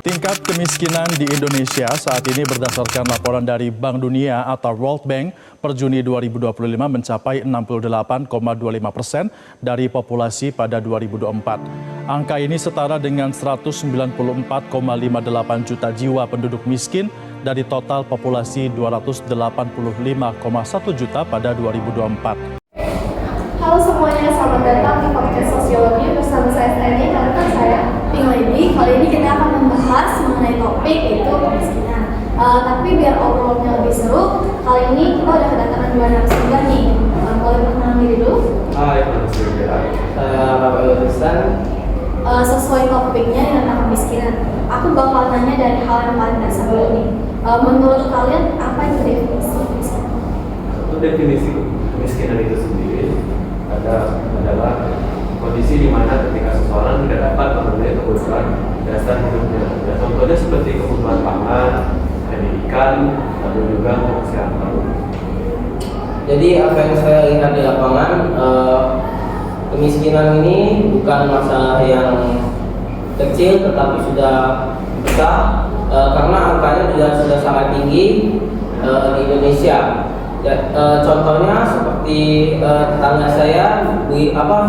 Tingkat kemiskinan di Indonesia saat ini berdasarkan laporan dari Bank Dunia atau World Bank per Juni 2025 mencapai 68,25% dari populasi pada 2024. Angka ini setara dengan 194,58 juta jiwa penduduk miskin dari total populasi 285,1 juta pada 2024. Halo semuanya, selamat datang di podcast Sosiologi bersama saya Steny dan rekan saya Pink Lady. Kali ini kita akan membahas mengenai topik yaitu kemiskinan. Tapi biar obrolnya lebih seru, kali ini kita udah kedatangan dua narasumber nih. Boleh perkenalan diri dulu? Hai, Bapak Lulusan. Sesuai topiknya tentang kemiskinan, aku bakal nanya dari hal yang paling dasar dulu nih. Menurut kalian apa itu definisi kemiskinan? Untuk definisi kemiskinan itu sendiri adalah kondisi di mana ketika seseorang tidak dapat memenuhi kebutuhan dasar hidupnya. Ya, contohnya seperti kebutuhan pangan, pendidikan, lalu juga kesehatan. Jadi apa yang saya lihat di lapangan, kemiskinan ini bukan masalah yang kecil tetapi sudah besar, karena angkanya juga sudah sangat tinggi di Indonesia. Contohnya seperti tetangga saya,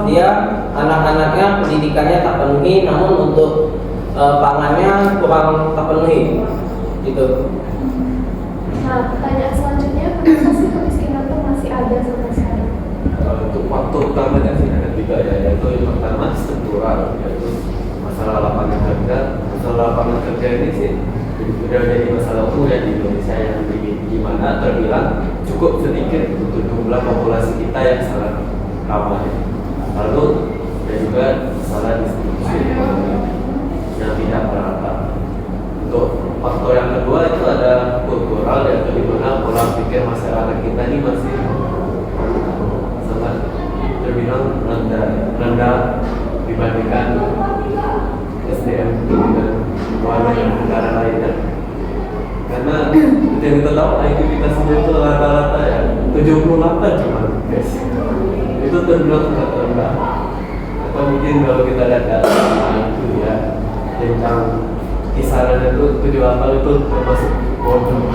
dia anak-anaknya pendidikannya tak penuhi, namun untuk pangannya kurang terpenuhi, gitu. Nah, pertanyaan selanjutnya, kenapa sih kemiskinan itu masih ada sampai sekarang? Untuk faktor utamanya sih ada tiga ya, yaitu yang pertama struktural, yaitu masalah lapangan kerja. Masalah lapangan kerja ini sih sudah jadi masalah umum ya di Indonesia, yang di mana terbilang cukup sedikit untuk jumlah populasi kita yang sangat ramai. Lalu ada juga masalah distribusi ekonomi yang tidak merata. Untuk faktor yang kedua itu ada kultural, yaitu di mana pola pikir masyarakat kita ini masih sangat terbilang rendah dibandingkan SDM dengan negara lainnya. Karena seperti yang kita tahu IQ kita sendiri itu rata-rata ya 78 cuma guys. Itu terbilang sangat rendah. Atau mungkin kalau kita lihat data itu ya tentang kisaran itu 78 itu termasuk bodoh.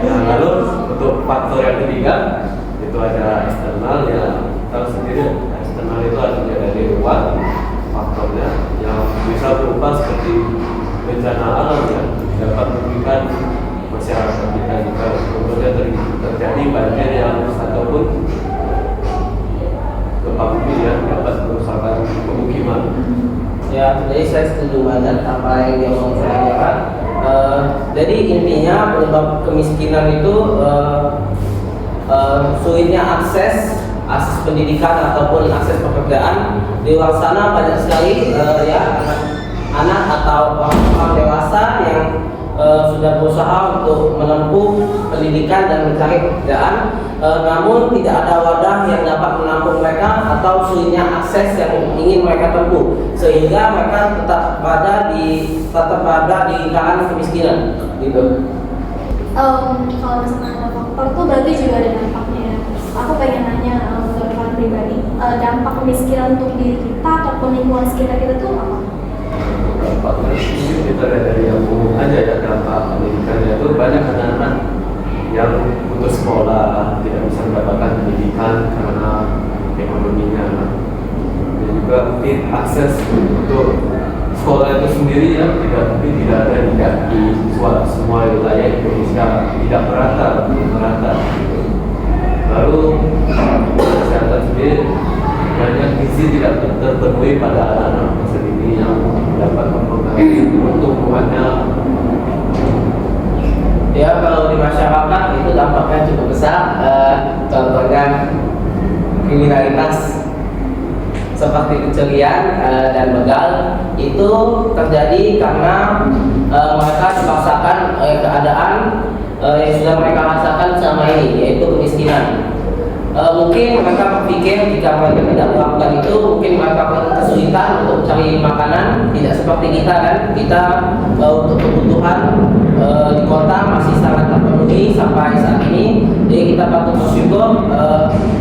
Nah, lalu untuk faktor yang ketiga itu ada eksternal, ya tahu sendiri eksternal itu artinya dari luar faktornya yang bisa berupa seperti bencana alam ya, dapat merugikan masyarakat kita jika contohnya terjadi banjir yang ataupun gempa bumi yang dapat merusakkan pemukiman. Ya, jadi saya setuju banget apa yang dia mau saya katakan. Jadi intinya penyebab kemiskinan itu sulitnya akses pendidikan ataupun akses pekerjaan. Di luar sana banyak sekali anak atau orang dewasa yang sudah berusaha untuk menempuh pendidikan dan mencari pekerjaan, namun tidak ada wadah yang dapat menampung mereka atau sulitnya akses yang ingin mereka tempuh, sehingga mereka tetap berada di lingkaran kemiskinan, gitu. Kalau misalkan ada faktor tuh berarti juga ada dampaknya ya. Aku pengen nanya menurut kalian pribadi, dampak kemiskinan untuk diri kita ataupun lingkungan sekitar kita tuh apa? Dampak kemiskinan kita dari yang umum aja ya, dampak pendidikan itu banyak anak-anak yang putus sekolah, tidak bisa mendapatkan pendidikan karena ekonominya, dan juga mungkin akses untuk sekolah itu sendiri ya tidak ada di semua wilayah Indonesia, tidak merata. Lalu kesehatan sendiri banyak gizi tidak terpenuhi pada anak-anak masa dini yang dapat mempengaruhi pertumbuhannya. Ya, kalau di masyarakat itu dampaknya cukup besar. Contohnya kriminalitas seperti pencurian dan begal itu terjadi karena mereka dipaksakan keadaan yang sudah mereka rasakan selama ini, yaitu kemiskinan. Mungkin mereka berpikir jika mereka tidak melakukan itu, mungkin mereka akan kesulitan untuk cari makanan. Tidak seperti kita kan, kita untuk kebutuhan di kota masih sangat terpenuhi sampai saat ini. Jadi kita patut bersyukur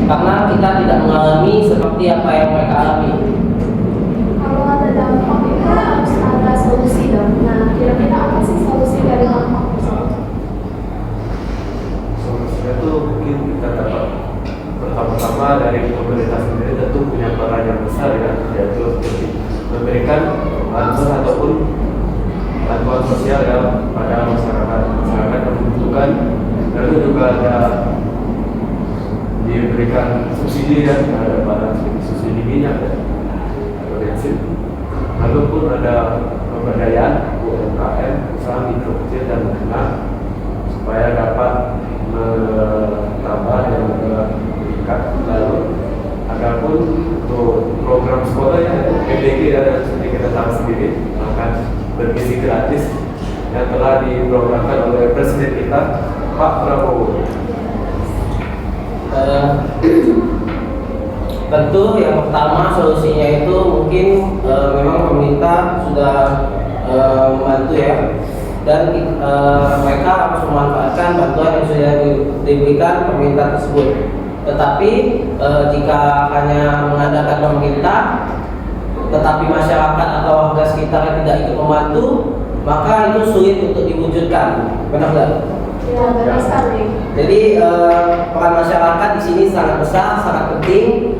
karena kita tidak mengalami seperti apa yang mereka alami. Kalau ada dampak itu harus ada solusi dong. gratis yang telah diprogramkan oleh Presiden kita, Pak Prabowo? Tentu yang pertama solusinya itu mungkin memang pemerintah sudah membantu ya, dan mereka harus memanfaatkan bantuan yang sudah diberikan pemerintah tersebut. Tetapi jika hanya mengandalkan pemerintah tetapi masyarakat atau warga sekitar tidak ikut membantu, maka itu sulit untuk diwujudkan. Benar nggak? Ya, benar sekali. Jadi peran masyarakat di sini sangat besar, sangat penting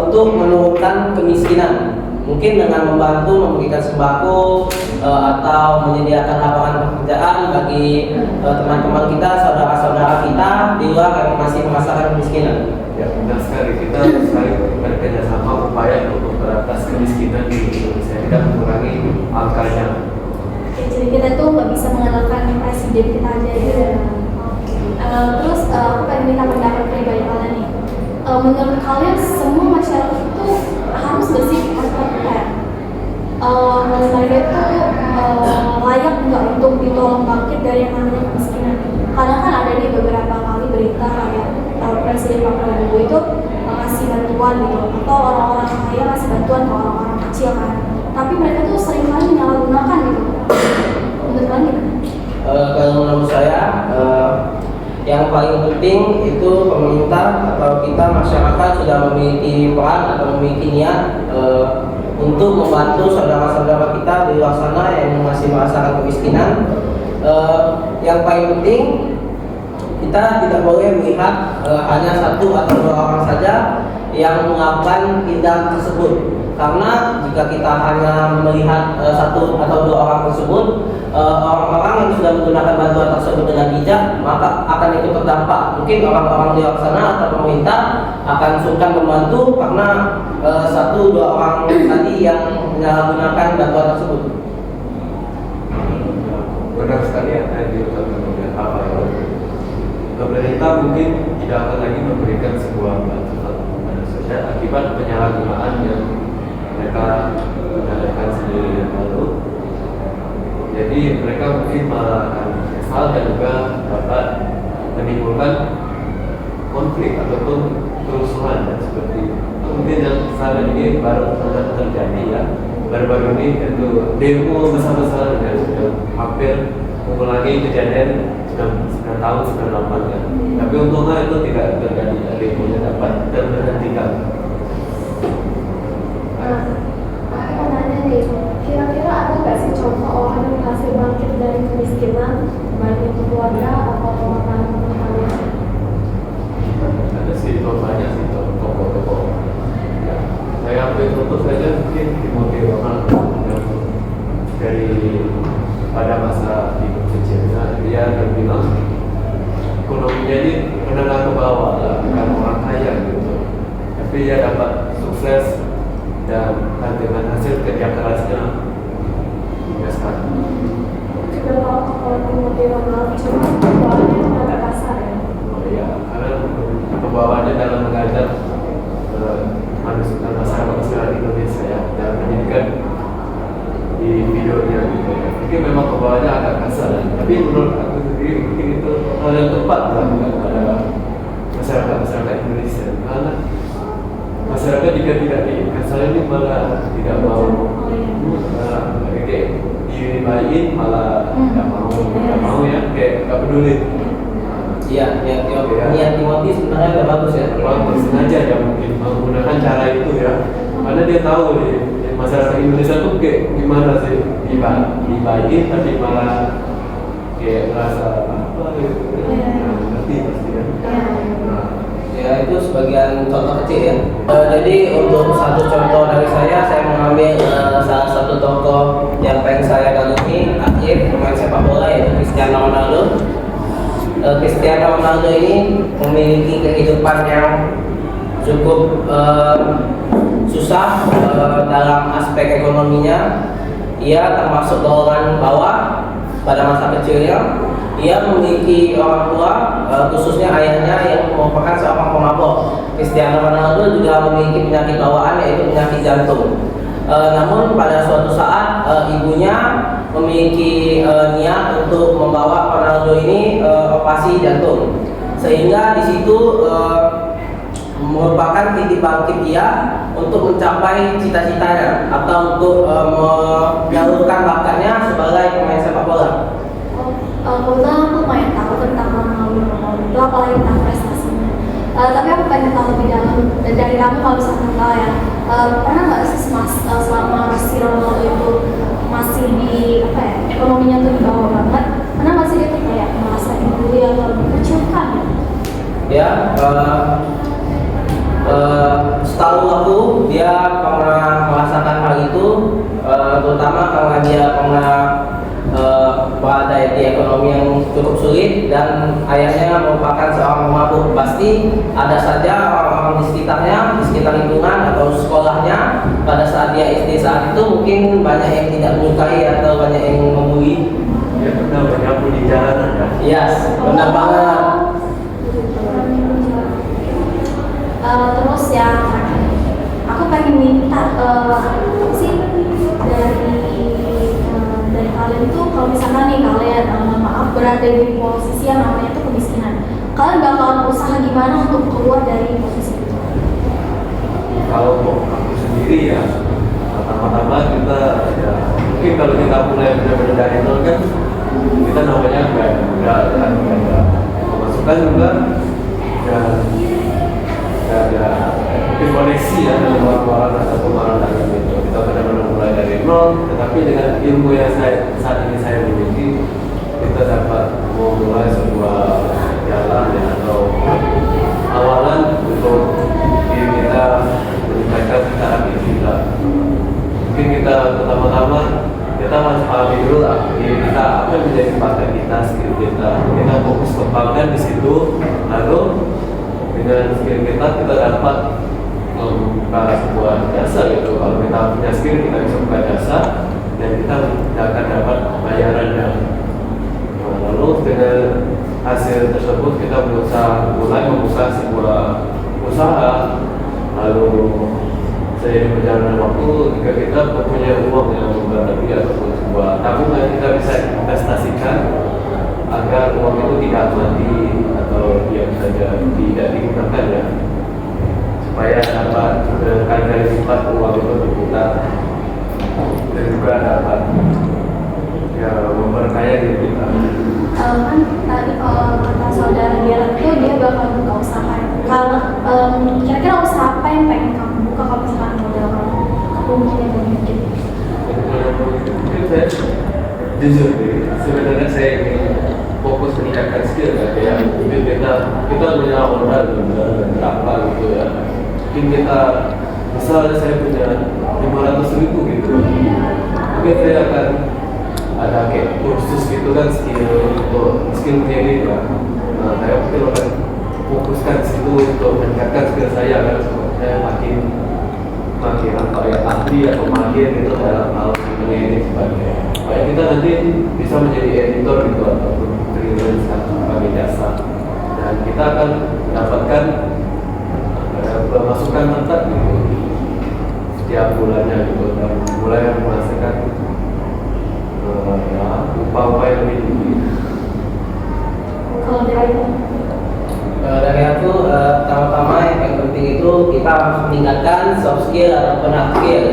untuk menurunkan kemiskinan. Mungkin dengan membantu memberikan sembako atau menyediakan lapangan pekerjaan bagi teman-teman kita, saudara-saudara kita di luar yang masih merasakan kemiskinan. Ya, benar sekali. Kita harus saling bekerja sama upaya untuk berantas kemiskinan di Indonesia, tidak mengurangi angkanya. Oke, jadi kita tuh nggak bisa mengandalkan presiden kita aja ya. Terus aku pengen minta pendapat pribadi kalian nih. Menurut kalian semua masyarakat itu harus bersih atau fair? Menurut mereka itu layak nggak untuk ditolong bangkit dari yang namanya kemiskinan? Karena kan ada nih beberapa kali berita kayak Presiden Pak Prabowo itu ngasih bantuan gitu, atau orang-orang kaya ngasih bantuan ke orang-orang kecil kan. Tapi mereka tuh sering kali menyalahgunakan gitu. Menurut kalian gimana? Kalau menurut saya yang paling penting itu pemerintah atau kita masyarakat sudah memiliki peran atau memiliki niat untuk membantu saudara-saudara kita di luar sana yang masih merasakan kemiskinan. Yang paling penting kita tidak boleh melihat hanya satu atau dua orang saja yang melakukan tindakan tersebut, karena jika kita hanya melihat satu atau dua orang tersebut, orang-orang yang sudah menggunakan bantuan tersebut dengan bijak, maka akan ikut terdampak. Mungkin orang-orang di luar sana atau pemerintah akan sungkan membantu karena satu dua orang tadi yang menyalahgunakan bantuan tersebut. Benar sekali yang tadi diucapkan apa ya. Pemerintah mungkin tidak akan lagi memberikan sebuah bantuan kepada sosial akibat penyalahgunaan yang mereka gunakan sendiri yang lalu. Jadi mereka mungkin malah akan kesal dan juga dapat menimbulkan konflik ataupun kerusuhan dan seperti itu. Mungkin yang saat ini baru terjadi ya, baru-baru ini itu demo besar-besaran dan sudah hampir mengulangi kejadian 9 tahun 98 kan. Tapi untungnya itu tidak terjadi, demonya dapat terhentikan. Aku mau nanya nih, kira-kira ada nggak sih contoh orang yang berhasil bangkit dari kemiskinan, baik itu keluarga atau teman-teman kalian? Ada sih, banyak sih tokoh-tokoh. Ya, saya ambil contoh saja mungkin Timothy Ronald dari pada masa hidup kecilnya dia terbilang ekonominya ini menengah ke bawah lah, bukan orang kaya gitu. Tapi dia dapat sukses dan dengan hasil kerja kerasnya hingga sekarang. Juga kalau Timothy Ronald cuma pembawaannya agak kasar ya. Ya, karena pembawaannya dalam mengajar masyarakat sekarang Indonesia ya, dalam pendidikan di videonya gitu ya. Mungkin memang pembawaannya agak kasar, tapi menurut aku sendiri mungkin itu hal yang tepat dilakukan pada masyarakat Indonesia. Karena masyarakat jika tidak dikasar ini malah tidak mau kayak diribain, malah tidak mau ya, kayak nggak peduli. Iya, niat Timothy sebenarnya udah bagus ya. Bagus, sengaja ya mungkin menggunakan cara itu ya, karena dia tahu nih masyarakat Indonesia tuh kayak gimana sih, dibaik tapi malah kayak merasa apa gitu. Ngerti pasti kan. Ya itu sebagian contoh kecil ya. Jadi untuk satu contoh dari saya mengambil salah satu tokoh yang pengen saya kagumi, aktif pemain sepak bola yaitu Cristiano Ronaldo. Cristiano Ronaldo ini memiliki kehidupan yang cukup susah dalam aspek ekonominya. Ia termasuk golongan bawah pada masa kecilnya. Ia memiliki orang tua, khususnya ayahnya yang merupakan seorang pemabok. Cristiano Ronaldo juga memiliki penyakit bawaan yaitu penyakit jantung. namun pada suatu saat ibunya memiliki niat untuk membawa Ronaldo ini operasi jantung, sehingga di situ merupakan titik bangkit dia untuk mencapai cita-citanya atau untuk menyalurkan bakatnya sebagai pemain sepak bola. Kebetulan aku lumayan tahu tentang Ronaldo, apalagi tentang prestasinya. Tapi aku pengen tahu lebih dalam dari kamu kalau misalkan tahu ya. Pernah nggak sih selama si Ronaldo itu masih di apa ya, ekonominya tuh di bawah banget, pernah nggak sih dia tuh kayak merasa dibully atau dikucilkan? Ya, setahu aku dia pernah merasakan hal itu, terutama karena dia pernah berada di ekonomi yang cukup sulit dan ayahnya merupakan seorang pemabuk. Pasti ada saja orang-orang di sekitarnya, di sekitar lingkungan atau sekolahnya pada saat dia SD saat itu mungkin banyak yang tidak menyukai atau banyak yang membuli. Ya benar, banyak di jalanan ya. Yes, benar banget. Terus yang aku pengen minta apa sih dari kalian itu, kalau misalkan nih kalian maaf berada di posisi yang namanya itu kemiskinan, kalian bakalan usaha gimana untuk keluar dari posisi itu? Kalau aku sendiri ya, pertama-tama kita ya mungkin kalau kita mulai benar-benar dari nol kan, kita namanya nggak ada pemasukan juga, nggak ada mungkin koneksi ya dengan orang-orang atau orang gitu. Kita benar-benar mulai dari nol, tetapi dengan ilmu yang saat ini saya miliki, kita dapat memulai sebuah jalan ya, atau awalan untuk diri kita meningkatkan cara hidup kita. Mungkin kita pertama-tama kita harus pahami dulu lah diri kita apa yang menjadi bakat kita, skill kita fokus kembangkan di situ, lalu dengan skill kita dapat membuka sebuah jasa gitu. Kalau kita punya skill, kita bisa buka jasa dan kita akan dapat bayarannya. Nah, lalu dengan hasil tersebut kita mulai membuka sebuah usaha. Lalu seiring berjalannya waktu, jika kita mempunyai uang yang berlebih ataupun sebuah tabungan, kita bisa investasikan agar uang itu tidak mati atau diam saja tidak digunakan ya, supaya dapat berkali-kali lipat uang itu berputar dan juga dapat ya memperkaya diri kita. Kan tadi kalau kata saudara dia itu dia bakal buka usaha. Kalau kira-kira usaha apa yang pengen kamu buka kalau misalkan modal kamu mungkin mungkin? Mungkin saya jujur nih, sebenarnya saya ingin fokus meningkatkan skill kan ya. Mungkin kita punya modal berapa gitu ya. Mungkin kita misalnya saya punya 500.000 gitu. Mungkin saya akan ada kayak kursus gitu kan, skill menjadi ya. Nah, saya mungkin akan fokuskan situ untuk meningkatkan skill saya kan, saya makin apa ya, ahli atau mahir gitu dalam hal ini sebagainya. Supaya kita nanti bisa menjadi editor gitu ataupun freelance sebagai jasa, dan kita akan mendapatkan pemasukan tetap gitu setiap bulannya gitu, dan mulai menghasilkan ya, upah-upah yang lebih tinggi. Kalau Dari aku, pertama-tama yang paling penting itu kita harus meningkatkan soft skill ataupun hard skill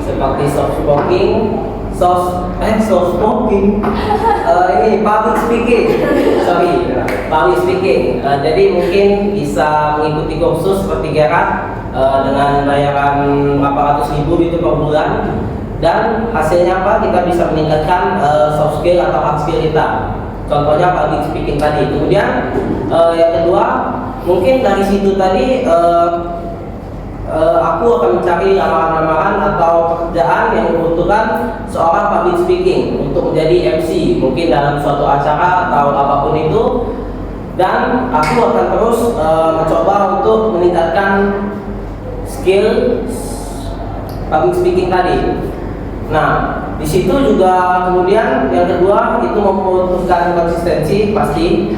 seperti soft speaking, ini public speaking. Jadi mungkin bisa mengikuti kursus seperti Gerard dengan bayaran berapa ratus ribu itu per bulan, dan hasilnya apa? Kita bisa meningkatkan soft skill atau hard skill kita. Contohnya public speaking tadi. Kemudian yang kedua, mungkin dari situ tadi aku akan mencari lamaran-lamaran atau pekerjaan yang membutuhkan seorang public speaking untuk menjadi MC, mungkin dalam suatu acara atau apapun itu. Dan aku akan terus mencoba untuk meningkatkan skill public speaking tadi. Nah, di situ juga kemudian yang kedua itu membutuhkan konsistensi pasti.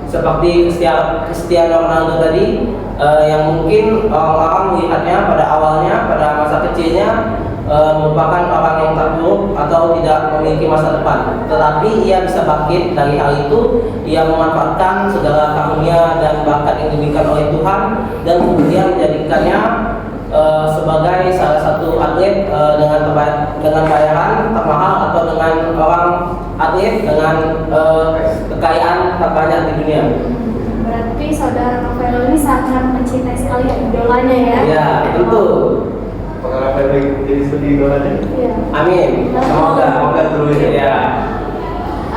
seperti Cristiano Ronaldo tadi, yang mungkin orang melihatnya pada awalnya, pada masa kecilnya merupakan orang yang terpuruk atau tidak memiliki masa depan. Tetapi ia bisa bangkit dari hal itu. Ia memanfaatkan segala karunia dan bakat yang diberikan oleh Tuhan dan kemudian menjadikannya sebagai salah satu atlet dengan bayaran termahal atau dengan orang atlet dengan kekayaan terbanyak di dunia. Berarti saudara Novel ini sangat mencintai sekali idolanya ya? Ya, tentu. Pengalaman yang jadi seperti idolanya. Iya. Amin. Semoga terus ya.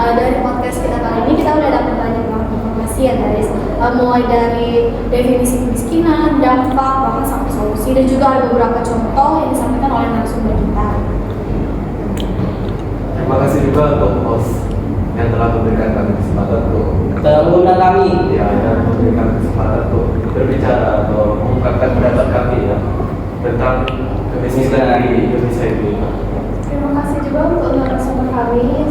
Dari podcast kita kali ini kita udah dapat banyak banget informasi ya guys, mulai dari definisi kemiskinan, dampak, bahkan sampai solusi, dan juga ada beberapa contoh yang disampaikan oleh narasumber kita. Terima kasih juga untuk host yang telah memberikan kami kesempatan untuk Mengundang kami. ya, dan memberikan kesempatan untuk berbicara atau mengungkapkan pendapat kami ya tentang kemiskinan di Indonesia ini. Terima kasih juga untuk narasumber kami